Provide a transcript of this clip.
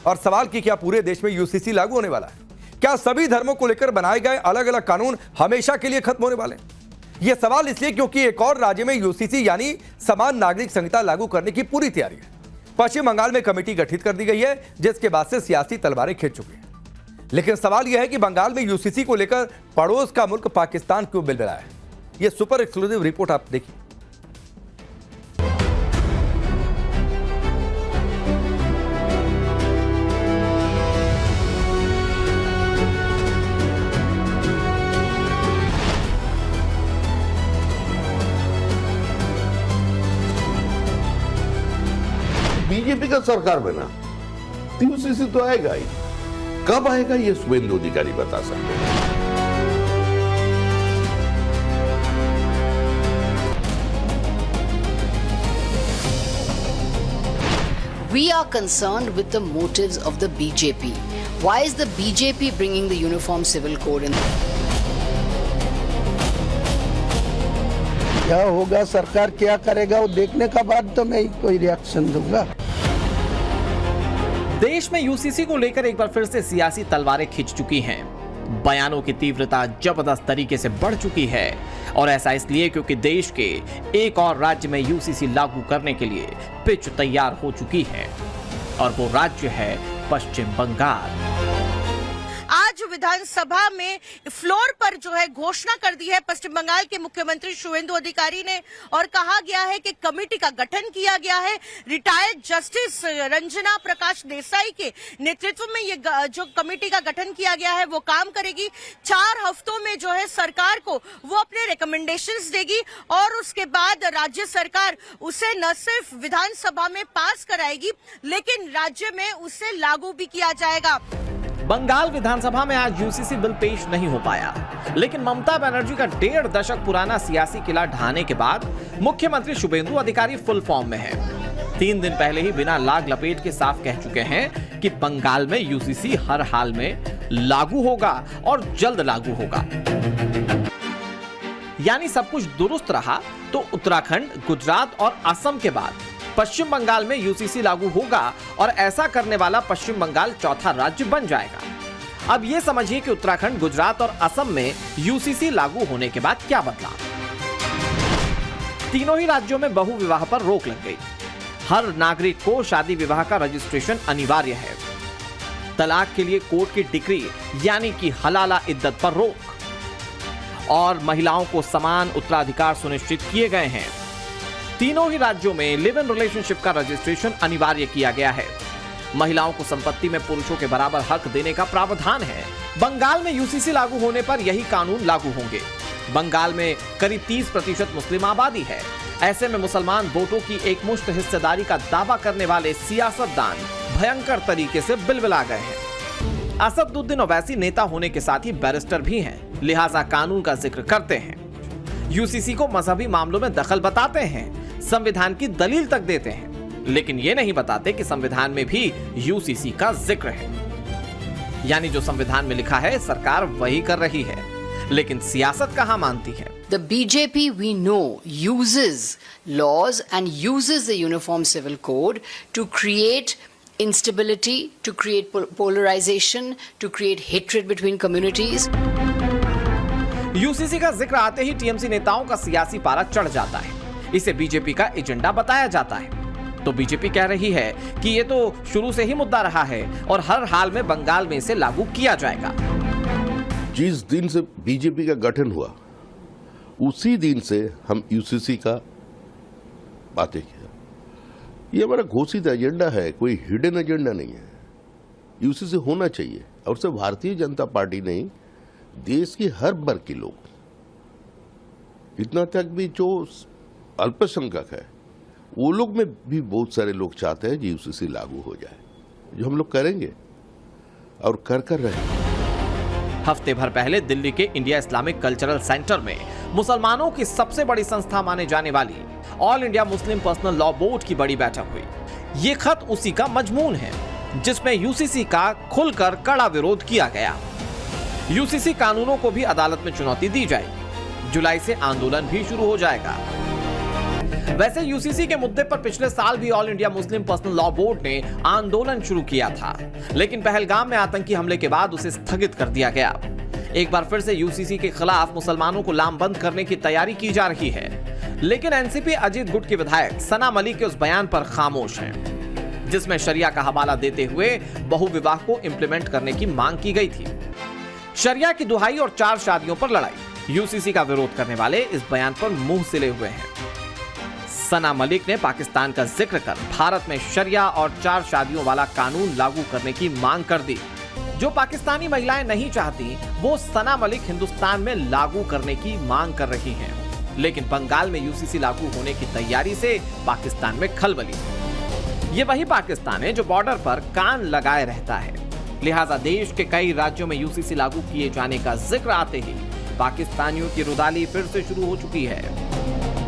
और सवाल कि क्या पूरे देश में यूसीसी लागू होने वाला है? क्या सभी धर्मों को लेकर बनाए गए अलग अलग कानून हमेशा के लिए खत्म होने वाले? यह सवाल इसलिए क्योंकि एक और राज्य में यूसीसी यानी समान नागरिक संहिता लागू करने की पूरी तैयारी है। पश्चिम बंगाल में कमेटी गठित कर दी गई है, जिसके बाद से सियासी तलवारें खिंच चुकी हैं। लेकिन सवाल यह है कि बंगाल में यूसीसी को लेकर पड़ोस का मुल्क पाकिस्तान क्यों बिलबिलाया है? यह सुपर एक्सक्लूसिव रिपोर्ट आप देखिए। बीजेपी का सरकार बना तो यूसीसी तो आएगा ही। कब आएगा ये शुभेंदु अधिकारी बता सकते हैं। We are concerned with the motives of the BJP. Why is the BJP bringing the Uniform Civil Code in? क्या होगा, सरकार क्या करेगा, वो देखने का बाद तो मैं कोई रिएक्शन दूंगा। देश में यूसीसी को लेकर एक बार फिर से सियासी तलवारें खिंच चुकी हैं। बयानों की तीव्रता जबरदस्त तरीके से बढ़ चुकी है और ऐसा इसलिए क्योंकि देश के एक और राज्य में यूसीसी लागू करने के लिए पिच तैयार हो चुकी है और वो राज्य है पश्चिम बंगाल। आज विधानसभा में फ्लोर पर जो है घोषणा कर दी है पश्चिम बंगाल के मुख्यमंत्री शुभेंदु अधिकारी ने और कहा गया है कि कमेटी का गठन किया गया है। रिटायर्ड जस्टिस रंजना प्रकाश देसाई के नेतृत्व में ये जो कमेटी का गठन किया गया है वो काम करेगी। 4 हफ्तों में जो है सरकार को वो अपने रिकमेंडेशंस देगी और उसके बाद राज्य सरकार उसे न सिर्फ विधानसभा में पास कराएगी लेकिन राज्य में उसे लागू भी किया जाएगा। बंगाल विधानसभा में आज यूसीसी बिल पेश नहीं हो पाया, लेकिन ममता बनर्जी का 1.5 दशक पुराना सियासी किला ढहाने के बाद मुख्यमंत्री शुभेंदु अधिकारी फुल फॉर्म में है। 3 दिन पहले ही बिना लाग लपेट के साफ कह चुके हैं कि बंगाल में यूसीसी हर हाल में लागू होगा और जल्द लागू होगा। यानी सब कुछ दुरुस्त रहा तो उत्तराखंड, गुजरात और असम के बाद पश्चिम बंगाल में यूसीसी लागू होगा और ऐसा करने वाला पश्चिम बंगाल चौथा राज्य बन जाएगा। अब यह समझिए कि उत्तराखंड, गुजरात और असम में यूसीसी लागू होने के बाद क्या बदला। तीनों ही राज्यों में बहु विवाह पर रोक लग गई। हर नागरिक को शादी विवाह का रजिस्ट्रेशन अनिवार्य है। तलाक के लिए कोर्ट की डिक्री यानी कि हलाला इद्दत पर रोक और महिलाओं को समान उत्तराधिकार सुनिश्चित किए गए हैं। तीनों ही राज्यों में लिव इन रिलेशनशिप का रजिस्ट्रेशन अनिवार्य किया गया है। महिलाओं को संपत्ति में पुरुषों के बराबर हक देने का प्रावधान है। बंगाल में यूसीसी लागू होने पर यही कानून लागू होंगे। बंगाल में करीब 30% मुस्लिम आबादी है। ऐसे में मुसलमान वोटों की एकमुश्त हिस्सेदारी का दावा करने वाले सियासतदान भयंकर तरीके से बिलबिला गए हैं। असदुद्दीन ओवैसी नेता होने के साथ ही बैरिस्टर भी हैं, लिहाजा कानून का जिक्र करते हैं। यूसीसी को मजहबी मामलों में दखल बताते हैं, संविधान की दलील तक देते हैं, लेकिन ये नहीं बताते कि संविधान में भी यूसीसी का जिक्र है। यानी जो संविधान में लिखा है सरकार वही कर रही है, लेकिन सियासत कहां मानती है। The BJP we know uses laws and uses the Uniform Civil Code to create instability, to create polarization, to create hatred between communities. UCC का जिक्र आते ही टीएमसी नेताओं का सियासी पारा चढ़ जाता है। इसे बीजेपी का एजेंडा बताया जाता है। तो बीजेपी कह रही है कि ये तो शुरू से ही मुद्दा रहा है और हर हाल में बंगाल में इसे लागू किया जाएगा। जिस दिन से बीजेपी का गठन हुआ उसी दिन से हम यूसीसी का बातें किया। ये हमारा घोषित एजेंडा है, कोई हिडन एजेंडा नहीं है। यूसीसी होना चाहिए और सिर्फ भारतीय जनता पार्टी नहीं, देश के हर वर्ग के लोग, इतना तक भी जो अल्पसंख्यक है वो लोग में भी बहुत सारे लोग चाहते हैं कि यूसीसी लागू हो जाए, जो हम लोग करेंगे और कर रहे हैं। हफ्ते भर पहले दिल्ली के इंडिया इस्लामिक कल्चरल सेंटर में मुसलमानों की सबसे बड़ी संस्था माने जाने वाली all India Muslim personal law board की बड़ी बैठक हुई। ये खत उसी का मजमून है जिसमें यूसीसी का खुलकर कड़ा विरोध किया गया। यूसीसी कानूनों को भी अदालत में चुनौती दी जाएगी। जुलाई से आंदोलन भी शुरू हो जाएगा। वैसे यूसीसी के मुद्दे पर पिछले साल भी all India Muslim personal law board ने आंदोलन शुरू किया था, लेकिन पहलगाम में आतंकी हमले के बाद उसे स्थगित कर दिया गया। एक बार फिर से यूसीसी के खिलाफ मुसलमानों को लामबंद करने की तैयारी की जा रही है, लेकिन एनसीपी अजीत गुट की विधायक सना मलिक के उस बयान पर खामोश हैं, जिसमें शरिया का हवाला देते हुए बहुविवाह को इंप्लीमेंट करने की मांग की गई थी। शरिया की दुहाई और 4 शादियों पर लड़ाई, यूसीसी का विरोध करने वाले इस बयान पर मुंह सिले हुए हैं। सना मलिक ने पाकिस्तान का जिक्र कर भारत में शरिया और 4 शादियों वाला कानून लागू करने की मांग कर दी। जो पाकिस्तानी महिलाएं नहीं चाहती, वो सना मलिक हिंदुस्तान में लागू करने की मांग कर रही हैं। लेकिन बंगाल में यूसीसी लागू होने की तैयारी से पाकिस्तान में खलबली। ये वही पाकिस्तान है जो बॉर्डर पर कान लगाए रहता है, लिहाजा देश के कई राज्यों में यूसीसी लागू किए जाने का जिक्र आते ही पाकिस्तानियों की रुदाली फिर से शुरू हो चुकी है।